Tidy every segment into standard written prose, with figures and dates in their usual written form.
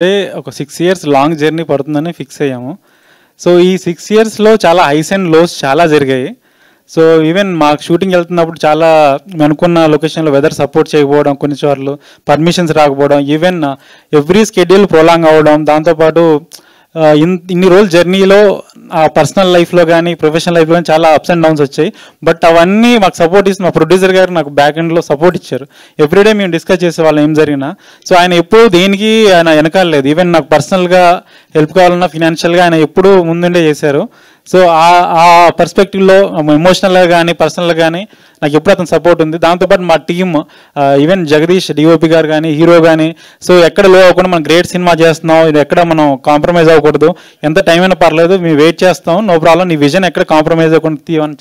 అంటే ఒక 6 years long journey పడుతుందని ఫిక్స్ అయ్యాము. సో ఈ 6 ఇయర్స్‌లో చాలా హైస్ అండ్ లోస్ చాలా జరిగాయి. సో ఈవెన్ మాకు షూటింగ్ వెళ్తున్నప్పుడు చాలా మేము అనుకున్న లొకేషన్‌లో వెదర్ సపోర్ట్ చేయకపోవడం, కొన్ని సార్లు పర్మిషన్స్ రాకపోవడం, ఈవెన్ ఎవ్రీ షెడ్యూల్ ప్రొలాంగ్ అవ్వడం, దాంతోపాటు ఇన్ని రోజుల జర్నీలో పర్సనల్ లైఫ్లో కానీ ప్రొఫెషనల్ లైఫ్లో కానీ చాలా అప్స్ అండ్ డౌన్స్ వచ్చాయి. బట్ అవన్నీ మాకు సపోర్ట్ ఇస్తుంది. మా ప్రొడ్యూసర్ గారు నాకు బ్యాక్ ఎండ్లో సపోర్ట్ ఇచ్చారు. ఎవ్రీడే మేము డిస్కస్ చేసేవాళ్ళం ఏం జరిగినా. సో ఆయన ఎప్పుడూ దేనికి ఆయన వెనకాలలేదు. ఈవెన్ నాకు పర్సనల్గా హెల్ప్ కావాలన్నా ఫినాన్షియల్గా ఆయన ఎప్పుడూ ముందుండే చేశారు. సో ఆ పర్స్పెక్టివ్లో ఎమోషనల్గా కానీ పర్సనల్గా కానీ నాకు ఎప్పుడు అతను సపోర్ట్ ఉంది. దాంతోపాటు మా టీమ్ ఈవెన్ జగదీష్ డిఓపి గారు కానీ హీరో కానీ, సో ఎక్కడ లో అవ్వకుండా మనం గ్రేట్ సినిమా చేస్తున్నాం, ఇది ఎక్కడ మనం కాంప్రమైజ్ అవ్వకూడదు, ఎంత టైం అయినా పర్లేదు మేము వెయిట్ చేస్తాం, నో ప్రాబ్లం, నీ విజన్ ఎక్కడ కాంప్రమైజ్ అవ్వకుండా తీయమని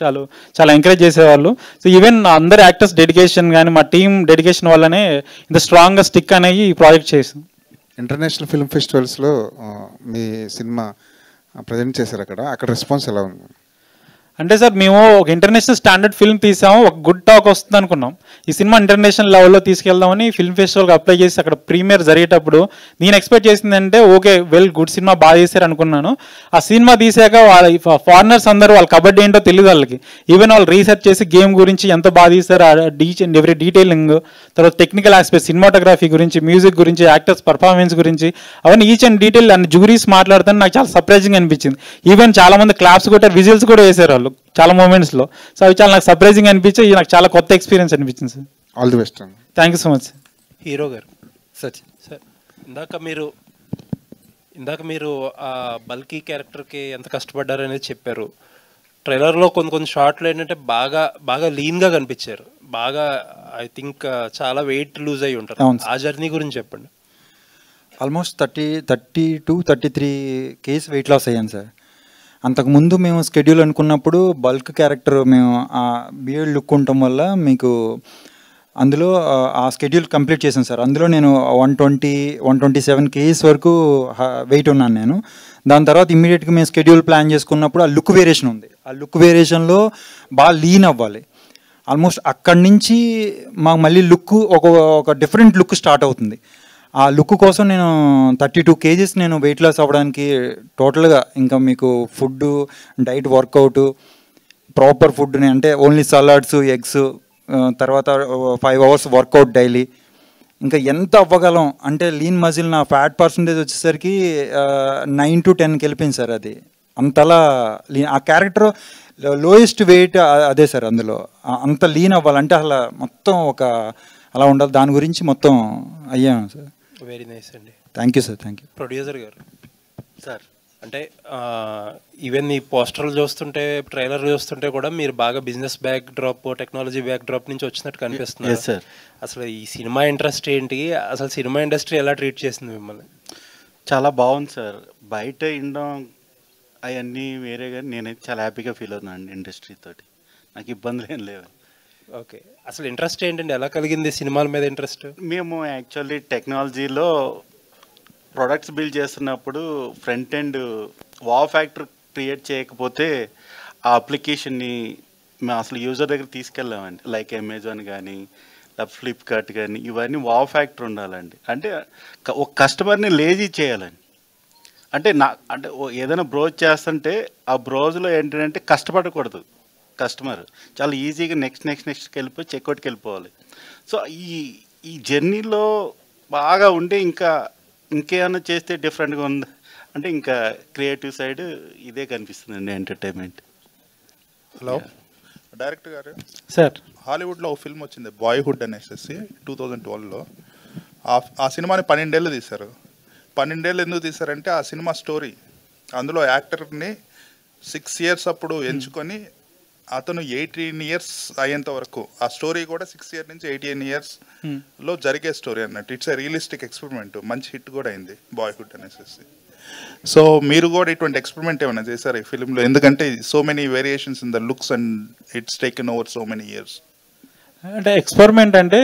చాలా ఎంకరేజ్ చేసేవాళ్ళు. సో ఈవెన్ అందరు యాక్టర్స్ డెడికేషన్ కానీ మా టీం డెడికేషన్ వల్లనే ఇంత స్ట్రాంగ్గా స్టిక్ అనేది ఈ ప్రాజెక్ట్ చేసాం. ఇంటర్నేషనల్ ఫిల్మ్ ఫెస్టివల్స్లో మీ సినిమా ప్రజెంట్ చేశారు. అక్కడ రెస్పాన్స్ ఎలా ఉంది? అంటే సార్ మేము ఒక ఇంటర్నేషనల్ స్టాండర్డ్ ఫిల్మ్ తీసాము, ఒక గుడ్ టాక్ వస్తుంది అనుకున్నాం. ఈ సినిమా ఇంటర్నేషనల్ లెవెల్లో తీసుకెళ్దామని ఫిల్మ్ ఫెస్టివల్కి అప్లై చేసి అక్కడ ప్రీమియర్ జరిగేటప్పుడు నేను ఎక్స్పెక్ట్ చేసిందంటే ఓకే గుడ్ సినిమా బాగా చేశారు అనుకున్నాను. ఆ సినిమా తీసాక వాళ్ళ ఫారినర్స్ అందరూ వాళ్ళ కబడ్డీ ఏంటో తెలియదు వాళ్ళకి. ఈవెన్ వాళ్ళు రీసెర్చ్ చేసి గేమ్ గురించి ఎంత బాగా తీశారు, ఎవ్రీ డీటెయిలింగ్, తర్వాత టెక్నికల్ ఆస్పెక్ట్, సినిమాటోగ్రఫీ గురించి, మ్యూజిక్ గురించి, యాక్టర్స్ పర్ఫార్మెన్స్ గురించి, అవన్నీ ఈచ్ అండ్ డీటెయిల్ అన్ని జూరీస్ మాట్లాడుతాను. నాకు చాలా సర్ప్రైజింగ్ అనిపించింది. ఈవెన్ చాలా మంది క్లాప్స్ కొట్టారు, విజిల్స్ కూడా వేశారు వాళ్ళు చాలా మూమెంట్స్లో. సో అవి చాలా నాకు సర్ప్రైజింగ్ అనిపించి నాకు చాలా కొత్త ఎక్స్పీరియన్స్ అనిపించింది sir. All the best. Thank you so much. Hero గారు సచిన్ సార్, ఇందాక మీరు ఆ బల్కీ క్యారెక్టర్కి ఎంత కష్టపడ్డారు అనేది చెప్పారు. ట్రైలర్లో కొన్ని షార్ట్లు ఏంటంటే బాగా లీన్గా కనిపించారు. బాగా ఐ థింక్ చాలా వెయిట్ లూజ్ అయ్యి ఉంటారు. ఆ జర్నీ గురించి చెప్పండి. ఆల్మోస్ట్ 33 kgs వెయిట్ లాస్ అయ్యాను సార్. అంతకుముందు మేము స్కెడ్యూల్ అనుకున్నప్పుడు బల్క్ క్యారెక్టర్ మేము ఆ బియర్డ్ లుక్ ఉండటం వల్ల మీకు అందులో ఆ స్కెడ్యూల్ కంప్లీట్ చేశాను సార్. అందులో నేను 127 kgs వరకు వెయిట్ ఉన్నాను నేను. దాని తర్వాత ఇమ్మీడియట్గా మేము స్కెడ్యూల్ ప్లాన్ చేసుకున్నప్పుడు ఆ లుక్ వేరియేషన్ ఉంది. ఆ లుక్ వేరియేషన్లో బాగా లీన్ అవ్వాలి. ఆల్మోస్ట్ అక్కడి నుంచి మాకు మళ్ళీ లుక్ ఒక డిఫరెంట్ లుక్ స్టార్ట్ అవుతుంది. ఆ లుక్ కోసం నేను 32 kgs నేను వెయిట్ లాస్ అవ్వడానికి టోటల్గా ఇంకా మీకు food, diet, workout, proper food, అంటే ఓన్లీ సలాడ్స్, ఎగ్స్, తర్వాత 5 hours వర్కౌట్ డైలీ. ఇంకా ఎంత అవ్వగలం అంటే లీన్ మజిల్ నా ఫ్యాట్ పర్సంటేజ్ వచ్చేసరికి 9 to 10 వెళ్ళిపోయింది సార్. అది అంతలా లీన్. ఆ క్యారెక్టర్ లోయెస్ట్ వెయిట్ అదే సార్. అందులో అంత లీన్ అవ్వాలంటే అలా మొత్తం అలా ఉండాలి. దాని గురించి మొత్తం అయ్యాను సార్. వెరీ నైస్ అండి. Thank you sir. Thank you. Producer గారు సార్, అంటే ఈవెన్ ఈ పోస్టర్లు చూస్తుంటే, ట్రైలర్ చూస్తుంటే కూడా మీరు బాగా business back drop, technology back drop నుంచి వచ్చినట్టు కనిపిస్తున్నారు సార్. అసలు ఈ సినిమా ఇంట్రెస్ట్ ఏంటి, అసలు సినిమా ఇండస్ట్రీ ఎలా ట్రీట్ చేసింది మిమ్మల్ని? చాలా బాగుంది సార్. బయట ఇండం అవన్నీ వేరే, కానీ నేనైతే చాలా హ్యాపీగా ఫీల్ అవుతున్నాను ఇండస్ట్రీ తోటి. నాకు ఇబ్బందులు ఏం లేవు. ఓకే, అసలు ఇంట్రెస్ట్ ఏంటండి, ఎలా కలిగింది సినిమాల మీద ఇంట్రెస్ట్? మేము యాక్చువల్లీ టెక్నాలజీలో ప్రొడక్ట్స్ బిల్డ్ చేస్తున్నప్పుడు ఫ్రంట్ ఎండ్ ఫ్యాక్టర్ క్రియేట్ చేయకపోతే ఆ అప్లికేషన్ని మేము అసలు యూజర్ దగ్గర తీసుకెళ్ళామండి. లైక్ అమెజాన్ కానీ ఫ్లిప్కార్ట్ కానీ, ఇవన్నీ ఫ్యాక్టర్ ఉండాలండి. అంటే ఒక కస్టమర్ని లేజీ చేయాలండి. అంటే ఏదైనా బ్రౌజ్ చేస్తుంటే ఆ బ్రౌజ్లో ఏంటంటే కష్టపడకూడదు. కస్టమర్ చాలా ఈజీగా నెక్స్ట్కి వెళ్ళిపోయి చెక్అవుట్కి వెళ్ళిపోవాలి. సో ఈ జర్నీలో బాగా ఉండి ఇంకేమైనా చేస్తే డిఫరెంట్గా ఉంది అంటే ఇంకా క్రియేటివ్ సైడ్ ఇదే కనిపిస్తుందండి, ఎంటర్టైన్మెంట్. హలో డైరెక్టర్ గారు సార్, హాలీవుడ్లో ఒక ఫిల్మ్ వచ్చింది బాయ్హుడ్ అనేసి 2012లో. ఆ సినిమాని 12 ఏళ్ళు తీశారు. 12 ఏళ్ళు ఎందుకు తీశారంటే ఆ సినిమా స్టోరీ, అందులో యాక్టర్ని 6 years అప్పుడు ఎంచుకొని అతను 18 years అయ్యేంత వరకు, ఆ స్టోరీ కూడా 6 years నుంచి 18 years లో జరిగే స్టోరీ అన్నట్టు. It's a realistic experiment. మంచి హిట్ కూడా అయింది బాయ్హుడ్ అనేసి. సో మీరు కూడా ఇటువంటి ఎక్స్పెరిమెంట్ ఏమైనా చేశారు ఈ ఫిల్మ్లో? ఎందుకంటే so many variations in the looks and it's taken over so many years. అంటే ఎక్స్పెరిమెంట్ అంటే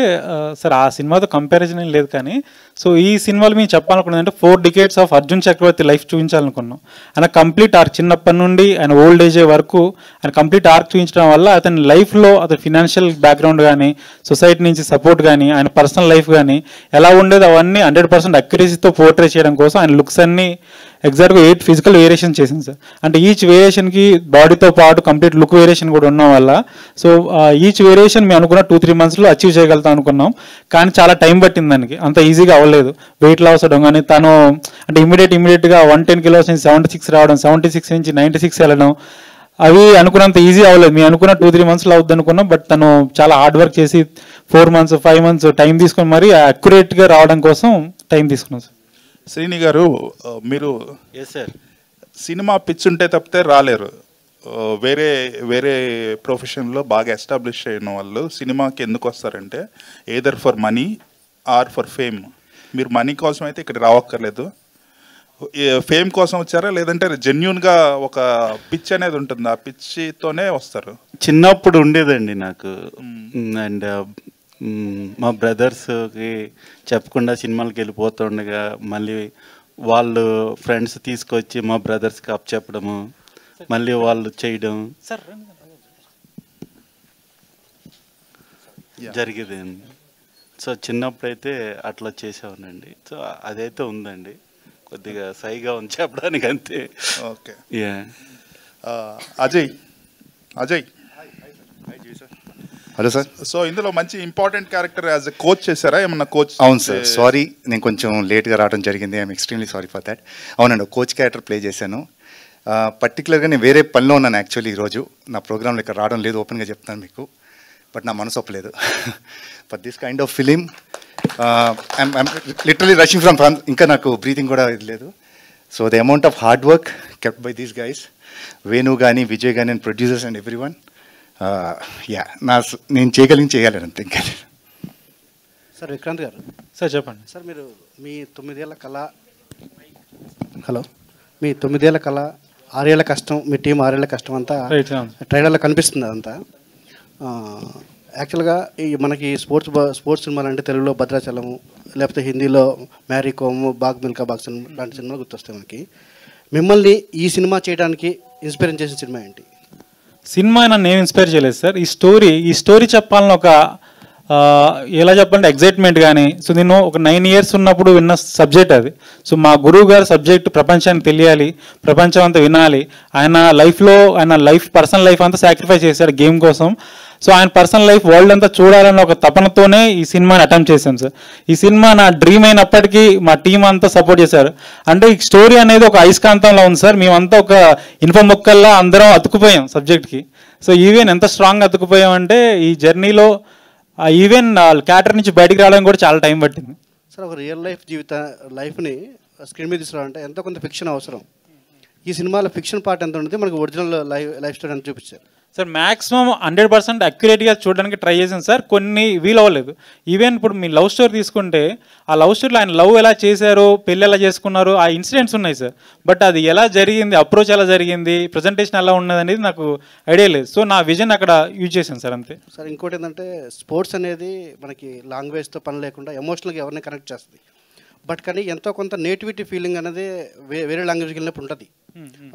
సార్ ఆ సినిమాతో కంపారిజన్ ఏం లేదు కానీ సో ఈ సినిమాలు మేము చెప్పాలనుకున్నది అంటే 4 decades of Arjun Chakravarthy life చూపించాలనుకున్నాం. ఆయన కంప్లీట్ ఆర్క్ చిన్నప్పటి నుండి ఆయన ఓల్డ్ ఏజ్ వరకు ఆయన కంప్లీట్ ఆర్క్ చూపించడం వల్ల అతని లైఫ్లో అతని ఫినాన్షియల్ బ్యాక్గ్రౌండ్ కానీ సొసైటీ నుంచి సపోర్ట్ కానీ ఆయన పర్సనల్ లైఫ్ కానీ ఎలా ఉండేది అవన్నీ 100% అక్యురసీతో పోర్ట్రే చేయడం కోసం ఆయన లుక్స్ అన్ని ఎగ్జాక్ట్గా 8 ఫిజికల్ వేరియేషన్ చేసింది సార్. అంటే ఈచ్ వేరియేషన్కి బాడీతో పాటు కంప్లీట్ లుక్ వేరియేషన్ కూడా ఉండడం వల్ల సో ఈచ్ వేరియేషన్ మేము అనుకున్న 2-3 monthsలో అచీవ్ చేయగలుగుతాం అనుకున్నాం. కానీ చాలా టైం పట్టింది దానికి, అంత ఈజీగా అవ్వలేదు. వెయిట్ లాస్ అవడం కానీ తను అంటే ఇమీడియట్గా 110 kilos నుంచి 76 రావడం, 76 నుంచి 96 వెళ్ళడం అవి అనుకున్నంత ఈజీ అవ్వలేదు. మేము అనుకున్న 2-3 monthsలో అవుద్ది అనుకున్నాం. బట్ తను చాలా హార్డ్ వర్క్ చేసి 4 months 5 months టైం తీసుకొని మరీ అక్యురేట్గా రావడం కోసం టైం తీసుకున్నాం సార్. శ్రీని గారు, మీరు సార్ సినిమా పిచ్ ఉంటే తప్పితే రాలేరు. వేరే వేరే ప్రొఫెషన్లో బాగా ఎస్టాబ్లిష్ అయిన వాళ్ళు సినిమాకి ఎందుకు వస్తారంటే either for money are for fame. మీరు మనీ కోసం అయితే ఇక్కడ రావక్కర్లేదు, ఫేమ్ కోసం వచ్చారా లేదంటే జెన్యున్గా ఒక పిచ్ అనేది ఉంటుంది, ఆ పిచ్చితోనే వస్తారు? చిన్నప్పుడు ఉండేదండి నాకు. అండ్ మా బ్రదర్స్కి చెప్పకుండా సినిమాలకు వెళ్ళిపోతుండగా మళ్ళీ వాళ్ళు ఫ్రెండ్స్ తీసుకొచ్చి మా బ్రదర్స్కి అప్ చెప్పడము, మళ్ళీ వాళ్ళు చేయడం జరిగేదండి. సో చిన్నప్పుడైతే అట్లా చేసేవానండి. సో అదైతే ఉందండి, కొద్దిగా సైగా ఉంది చెప్పడానికి అంతే. Okay. Yeah Ajay, hello sir. So ఇందులో మంచి important character as a coach చేశారా ఏమన్నా? కోచ్? అవును సార్, సారీ నేను కొంచెం లేట్గా రావడం జరిగింది, I'm extremely sorry for that. అవునండి, కోచ్ క్యారెక్టర్ ప్లే చేశాను. పర్టికులర్గా నేను వేరే పనిలో ఉన్నాను యాక్చువల్లీ. ఈరోజు నా ప్రోగ్రాంలో ఇక్కడ రావడం లేదు, ఓపెన్గా చెప్తాను మీకు. బట్ నా మనసు ఒప్పలేదు for this kind of film. I'm literally rushing from France, ఇంకా నాకు బ్రీతింగ్ కూడా ఇది లేదు. So the amount of hard work kept by these guys, Venu కానీ విజయ్ కానీ and producers and every one. నేను చేయాలని అంతే ఇంకా. సార్ విక్రాంత్ గారు. సార్ చెప్పండి సార్, మీరు మీ 9 ఏళ్ల కళ, మీ 9 ఏళ్ల కళ, 6 ఏళ్ల కష్టం, మీ టీం 6 ఏళ్ల కష్టం అంతా ట్రైలర్లో కనిపిస్తుంది. అదంతా యాక్చువల్గా ఈ మనకి స్పోర్ట్స్ సినిమాలు అంటే తెలుగులో భద్రాచలము, లేకపోతే హిందీలో మ్యారీ కోమ్, బాగ్ మిల్కా బాగ్ లాంటి సినిమాలు గుర్తొస్తాయి మనకి. మిమ్మల్ని ఈ సినిమా చేయడానికి ఇన్స్పైర్ చేసిన సినిమా ఏంటి? సినిమా నన్ను ఏం ఇన్స్పైర్ చేయలేదు సార్. ఈ స్టోరీ చెప్పాలని ఒక ఎలా చెప్పాలంటే ఎగ్జైట్మెంట్ కానీ. సో నేను ఒక 9 years ఉన్నప్పుడు విన్న సబ్జెక్ట్ అది. సో మా గురువు గారు సబ్జెక్ట్ ప్రపంచానికి తెలియాలి, ప్రపంచం అంతా వినాలి. ఆయన పర్సనల్ లైఫ్ అంతా సాక్రిఫైస్ చేశాడు గేమ్ కోసం. సో ఆయన పర్సనల్ లైఫ్ వరల్డ్ అంతా చూడాలన్న ఒక తపనతోనే ఈ సినిమాని అటెంప్ట్ చేశాం సార్. ఈ సినిమా నా డ్రీమ్ అయినప్పటికీ మా టీం అంతా సపోర్ట్ చేశారు. అంటే ఈ స్టోరీ అనేది ఒక అయస్కాంతంలో ఉంది సార్. మేమంతా ఒక ఇనుప మొక్కల్లా అందరం అతుకుపోయాం సబ్జెక్ట్కి. సో ఈవెన్ ఎంత స్ట్రాంగ్ అతుకుపోయాం అంటే ఈ జర్నీలో ఈవెన్ క్యారెక్టర్ నుంచి బయటికి రావడానికి కూడా చాలా టైం పట్టింది సార్. ఒక రియల్ లైఫ్ని స్క్రీన్ మీద తీసుకురావాలంటే ఎంతో కొంత ఫిక్షన్ అవసరం. ఈ సినిమాలో ఫిక్షన్ పార్ట్ ఎంత ఉంటుంది, మనకి ఒరిజినల్ లైఫ్ స్టోరీ ఎంత చూపించారు సార్? మ్యాక్సిమం 100% అక్యురేట్గా చూడడానికి ట్రై చేశాను సార్. కొన్ని వీలు అవ్వలేదు. ఈవెన్ ఇప్పుడు మీ లవ్ స్టోరీ తీసుకుంటే ఆ లవ్ స్టోరీలో ఆయన లవ్ ఎలా చేశారు, పెళ్ళి ఎలా చేసుకున్నారు, ఆ ఇన్సిడెంట్స్ ఉన్నాయి సార్. బట్ అది ఎలా జరిగింది, అప్రోచ్ ఎలా జరిగింది, ప్రజెంటేషన్ ఎలా ఉన్నది అనేది నాకు ఐడియా లేదు. సో నా విజన్ అక్కడ యూజ్ చేశాను సార్, అంతే సార్. ఇంకోటి ఏంటంటే స్పోర్ట్స్ అనేది మనకి లాంగ్వేజ్తో పని లేకుండా ఎమోషనల్గా ఎవరిని కనెక్ట్ చేస్తుంది. బట్ కానీ ఎంతో కొంత నేటివిటీ ఫీలింగ్ అనేది వేరే లాంగ్వేజ్కి వెళ్ళినప్పుడు ఉంటుంది.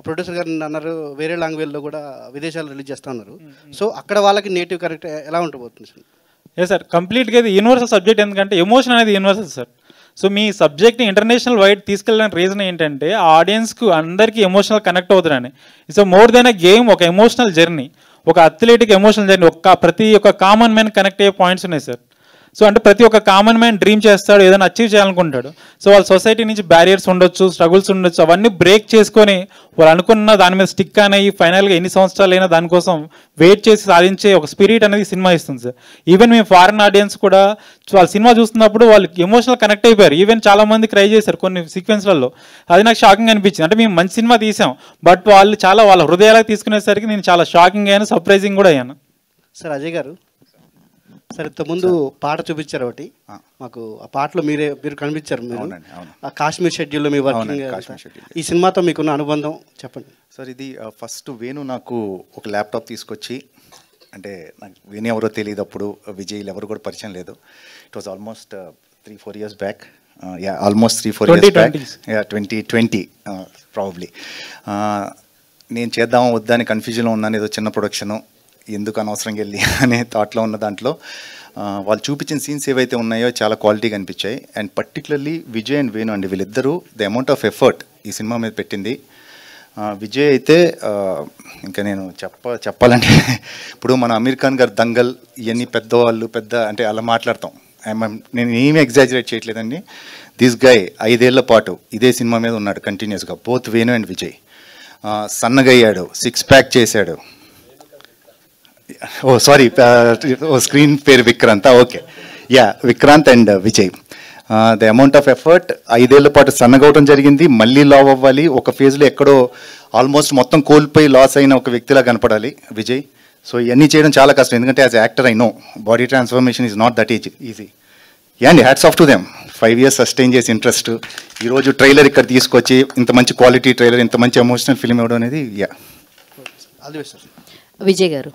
ప్రొడ్యూసర్ గారు అన్నారు వేరే లాంగ్వేజ్లో కూడా విదేశాలు రిలీజ్ చేస్తూ ఉన్నారు. సో అక్కడ వాళ్ళకి నేటివ్ కరెక్ట్ ఎలా ఉండిపోతుంది సార్? ఏ సార్, కంప్లీట్గా ఇది యూనివర్సల్ సబ్జెక్ట్. ఎందుకంటే ఎమోషన్ అనేది యూనివర్సల్ సార్. సో మీ సబ్జెక్ట్ని ఇంటర్నేషనల్ వైడ్ తీసుకెళ్ళడానికి రీజన్ ఏంటంటే ఆ ఆడియన్స్కు అందరికీ ఎమోషనల్ కనెక్ట్ అవుతారని. So more than a game, ఒక ఎమోషనల్ జర్నీ, ఒక అథ్లెటిక్ ఎమోషనల్ జర్నీ. ప్రతి ఒక్క కామన్ మ్యాన్ కనెక్ట్ అయ్యే పాయింట్స్ ఉన్నాయి సార్. సో అంటే ప్రతి ఒక్క కామన్ మ్యాన్ డ్రీమ్ చేస్తాడు, ఏదైనా అచీవ్ చేయాలనుకుంటాడు. సో వాళ్ళ సొసైటీ నుంచి బ్యారియర్స్ ఉండొచ్చు, స్ట్రగుల్స్ ఉండొచ్చు, అవన్నీ బ్రేక్ చేసుకొని వాళ్ళు అనుకున్న దాని మీద స్టిక్ అనేవి ఫైనల్గా ఎన్ని సంవత్సరాలు అయినా దానికోసం వెయిట్ చేసి సాధించే ఒక స్పిరిట్ అనేది సినిమా ఇస్తుంది సార్. ఈవెన్ మేము ఫారెన్ ఆడియన్స్ కూడా వాళ్ళ సినిమా చూస్తున్నప్పుడు వాళ్ళు ఎమోషనల్ కనెక్ట్ అయిపోయారు. ఈవెన్ చాలా మంది క్రై చేశారు కొన్ని సీక్వెన్స్లలో. అది నాకు షాకింగ్ అనిపించింది. అంటే మేము మంచి సినిమా తీసాం, బట్ వాళ్ళు చాలా వాళ్ళ హృదయాలకు తీసుకునేసరికి నేను చాలా షాకింగ్ అయ్యాను, సర్ప్రైజింగ్ కూడా అయ్యాను. సార్ అజయ్ గారు, సార్ ఇంతకుముందు పాట చూపించారు ఒకటి మాకు. ఆ పాటలో మీరు కనిపించారు. మీరు ఆ కాశ్మీర్ షెడ్యూల్లో మీ వర్కింగ్. ఈ సినిమాతో మీకున్న అనుబంధం చెప్పండి సార్. ఇది ఫస్ట్ వేణు నాకు ఒక ల్యాప్టాప్ తీసుకొచ్చి అంటే నాకు విని ఎవరో తెలియదు, అప్పుడు విజయ్లు ఎవరు కూడా పరిచయం లేదు. It was almost 3-4 years back. Almost 3-4 years back. 2020 probably. నేను చేద్దామా వద్దా అని కన్ఫ్యూజన్లో ఉన్నాను. ఏదో చిన్న ప్రొడక్షను, ఎందుకు అనవసరంగా వెళ్ళి అనే థాట్లో ఉన్న దాంట్లో వాళ్ళు చూపించిన సీన్స్ ఏవైతే ఉన్నాయో చాలా క్వాలిటీగా అనిపించాయి. And particularly Vijay and Venu అండి, వీళ్ళిద్దరూ ద అమౌంట్ ఆఫ్ ఎఫర్ట్ ఈ సినిమా మీద పెట్టింది. విజయ్ అయితే ఇంకా నేను చెప్పాలంటే ఇప్పుడు మన అమీర్ ఖాన్ గారు దంగల్ ఇవన్నీ పెద్దవాళ్ళు అంటే అలా మాట్లాడతాం. నేను ఏమీ ఎగ్జాజరేట్ చేయట్లేదండి. దిస్ గై 5 ఏళ్ల పాటు ఇదే సినిమా మీద ఉన్నాడు కంటిన్యూస్గా, బోత్ వేణు అండ్ విజయ్. సన్నగయ్యాడు, 6 ప్యాక్ చేశాడు. సారీ, స్క్రీన్ పేరు Vikrant. Okay, Vikrant and Vijay. The amount of effort, 5 ఏళ్ల పాటు సన్నగవటం జరిగింది, మళ్ళీ లావ్ అవ్వాలి, ఒక ఫేజ్లో ఎక్కడో ఆల్మోస్ట్ మొత్తం కోల్పోయి లాస్ అయిన ఒక వ్యక్తిలా కనపడాలి విజయ్. సో ఇవన్నీ చేయడం చాలా కష్టం, ఎందుకంటే as actor I know body transformation is not that easy. And hats off to them, 5 years sustain చేసి ఇంట్రెస్ట్ ఈరోజు ట్రైలర్ ఇక్కడ తీసుకొచ్చి ఇంత మంచి క్వాలిటీ ట్రైలర్, ఇంత మంచి ఎమోషనల్ ఫిల్మ్ ఇవ్వడం అనేది విజయ్ గారు.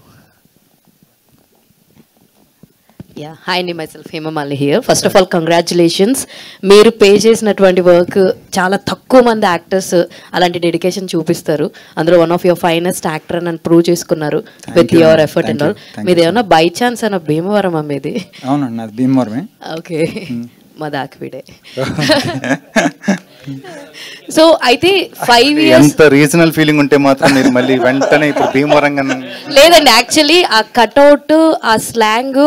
హాయ్ అండి, myself Hemamalini here. First of all congratulations, మీరు పే చేసినటువంటి వర్క్ చాలా తక్కువ మంది యాక్టర్స్ అలాంటి డెడికేషన్ చూపిస్తారు. అందులో one of your finest actor అని ప్రూవ్ చేసుకున్నారు with your effort and all. మీది ఏమన్నా బై ఛాన్స్ అన్న భీమవరం మీది? అవునండి, నాది భీమవరమే. ఓకే, మా దాకివిడే. సో అయితే 5 years ఎంత రీజనల్ ఫీలింగ్ ఉంటే మాత్రం మీరు మళ్ళీ వెంటనే ఇప్పుడు భీమవరం లేదండి, యాక్చువల్లీ ఆ కట్అవుట్ ఆ స్లాంగ్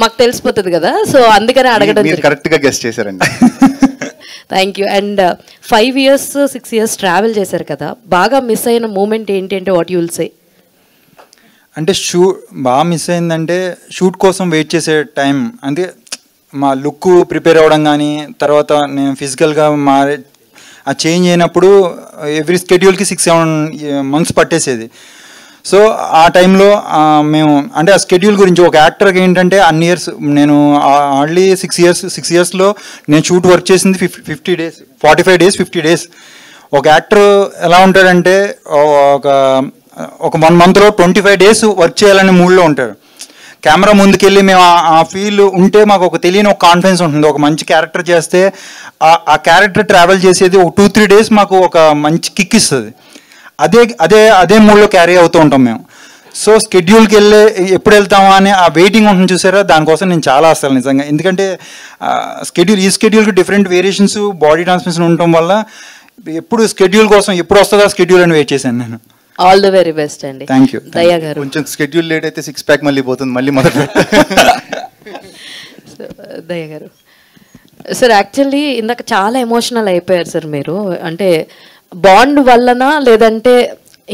మాకు తెలిసిపోతుంది కదా, సో అందుకనే అడగడం. కరెక్ట్ గా గెస్ట్ చేశారండి. Thank you. And 5 years 6 years travel చేశారు కదా, బాగా మిస్ అయిన మూమెంట్ ఏంటి అంటే వాట్ యు విల్ సే? అంటే బాగా మిస్ అయిందంటే షూట్ కోసం వెయిట్ చేసే టైం, అంటే మా లుక్ ప్రిపేర్ అవ్వడం కానీ, తర్వాత నేను ఫిజికల్గా ఆ చేంజ్ అయినప్పుడు ఎవ్రీ స్కెడ్యూల్కి 6-7 months పట్టేసేది. సో ఆ టైంలో మేము అంటే ఆ స్కెడ్యూల్ గురించి ఒక యాక్టర్కి ఏంటంటే అన్ని ఇయర్స్ నేను ఆల్రెడీ 6 yearsలో నేను షూట్ వర్క్ చేసింది 50 days, 45 days, 50 days. ఒక యాక్టర్ ఎలా ఉంటాడంటే ఒక 1 monthలో 25 days వర్క్ చేయాలనే మూడ్లో ఉంటాడు. కెమెరా ముందుకెళ్ళి మేము ఆ ఫీల్ ఉంటే మాకు ఒక తెలియని ఒక కాన్ఫిడెన్స్ ఉంటుంది. ఒక మంచి క్యారెక్టర్ చేస్తే ఆ క్యారెక్టర్ ట్రావెల్ చేసేది ఒక 2-3 days మాకు ఒక మంచి కిక్ ఇస్తుంది. అదే మూడ్లో క్యారీ అవుతూ ఉంటాం మేము. సో స్కెడ్యూల్కి ఎప్పుడు వెళ్తామా అని ఆ వెయిటింగ్ ఉంటుంది చూసారా, దానికోసం నేను చాలా అసలు నిజంగా, ఎందుకంటే ఈ స్కెడ్యూల్కి డిఫరెంట్ వేరియేషన్స్ బాడీ ట్రాన్స్మిషన్ ఉండటం వల్ల ఎప్పుడు స్కెడ్యూల్ కోసం ఎప్పుడు వస్తుందా స్కెడ్యూల్ అని వెయిట్ చేశాను నేను. ఆల్ ది వెరీ బెస్ట్ అండి. Thank you. దయా గారు, కొంచెం స్కెడ్యూల్ లేట్ అయితే 6 ప్యాక్ మళ్ళీ పోతుంది, మళ్ళీ మొదలు. దయా గారు సార్, యాక్చువల్లీ ఇందాక చాలా ఎమోషనల్ అయిపోయారు సార్ మీరు. అంటే బాండ్ వల్లనా లేదంటే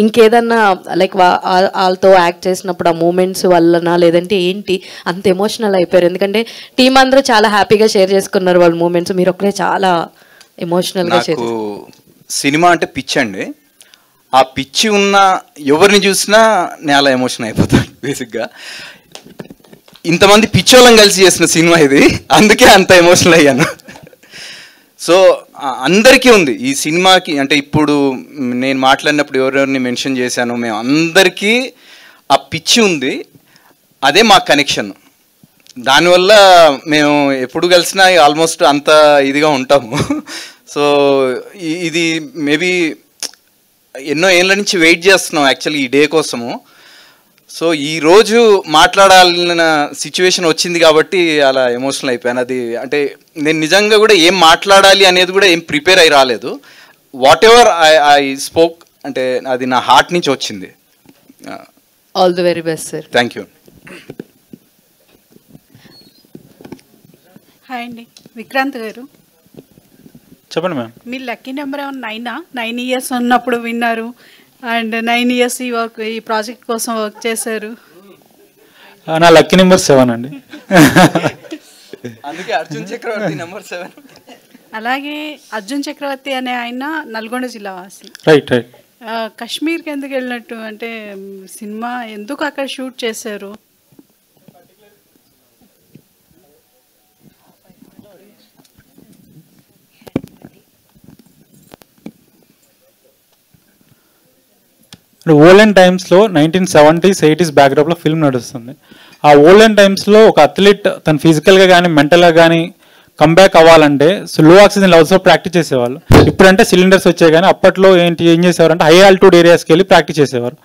ఇంకేదన్నా లైక్ వాళ్ళతో యాక్ట్ చేసినప్పుడు ఆ మూమెంట్స్ వల్లనా లేదంటే ఏంటి అంత ఎమోషనల్ అయిపోయారు? ఎందుకంటే టీం అందరూ చాలా హ్యాపీగా షేర్ చేసుకున్నారు వాళ్ళ మూమెంట్స్, మీరు ఒకరే చాలా ఎమోషనల్గా షేర్. సినిమా అంటే పిచ్చి అండి, ఆ పిచ్చి ఉన్న ఎవరిని చూసినా నేను అలా ఎమోషన్ అయిపోతాను బేసిక్గా. ఇంతమంది పిచ్చోళ్ళని కలిసి చేసిన సినిమా ఇది, అందుకే అంత ఎమోషనల్ అయ్యాను. సో అందరికీ ఉంది ఈ సినిమాకి, అంటే ఇప్పుడు నేను మాట్లాడినప్పుడు ఎవరెవరిని మెన్షన్ చేశాను, మేము అందరికీ ఆ పిచ్చి ఉంది, అదే మా కనెక్షన్. దానివల్ల మేము ఎప్పుడు కలిసినా ఆల్మోస్ట్ అంత ఇదిగా ఉంటాము. సో ఇది మేబీ ఎన్నో ఏళ్ళ నుంచి వెయిట్ చేస్తున్నాం యాక్చువల్లీ ఈ డే కోసము. సో ఈరోజు మాట్లాడాలన్న సిచ్యువేషన్ వచ్చింది కాబట్టి అలా ఎమోషనల్ అయిపోయాను. అది అంటే నేను నిజంగా కూడా ఏం మాట్లాడాలి అనేది కూడా ఏం ప్రిపేర్ అయి రాలేదు. వాట్ ఎవర్ ఐ స్పోక్ అంటే అది నా హార్ట్ నుంచి వచ్చింది. All the very best sir. Thank you. Hi అండి, విక్రాంత్ గారు. చెప్పండి మ్యామ్. మీ లక్కీ నెంబర్ ఏమన్నా 9 years ఉన్నప్పుడు విన్నారు అండ్ 9 years ఈ ప్రాజెక్ట్ కోసం వర్క్ చేశారు? నా లక్కీ నెంబర్ 7 అండి. అందుకే అర్జున్ చక్రవర్తి నెంబర్ 7. అలాగే అర్జున్ చక్రవర్తి అనే ఆయన నల్గొండ జిల్లా వాసి. Right right. కాశ్మీర్కి ఎందుకు వెళ్ళినట్టు, అంటే సినిమా ఎందుకు అక్కడ షూట్ చేశారు? ఓల్డెన్ టైమ్స్లో 1970s 80s బ్యాక్డ్రాప్లో ఫిల్మ్ నడుస్తుంది. ఆ ఓల్డెన్ టైమ్స్లో ఒక అథ్లీట్ తన ఫిజికల్గా కానీ మెంటల్గా కానీ కంబ్యాక్ అవ్వాలంటే లో ఆక్సిజన్ లెవెల్స్లో ప్రాక్టీస్ చేసేవాళ్ళు. ఇప్పుడంటే సిలిండర్స్ వచ్చాయి, కానీ అప్పట్లో ఏం చేసేవారు అంటే హై ఆల్టిట్యూడ్ ఏరియాస్కి వెళ్ళి ప్రాక్టీస్ చేసేవారు.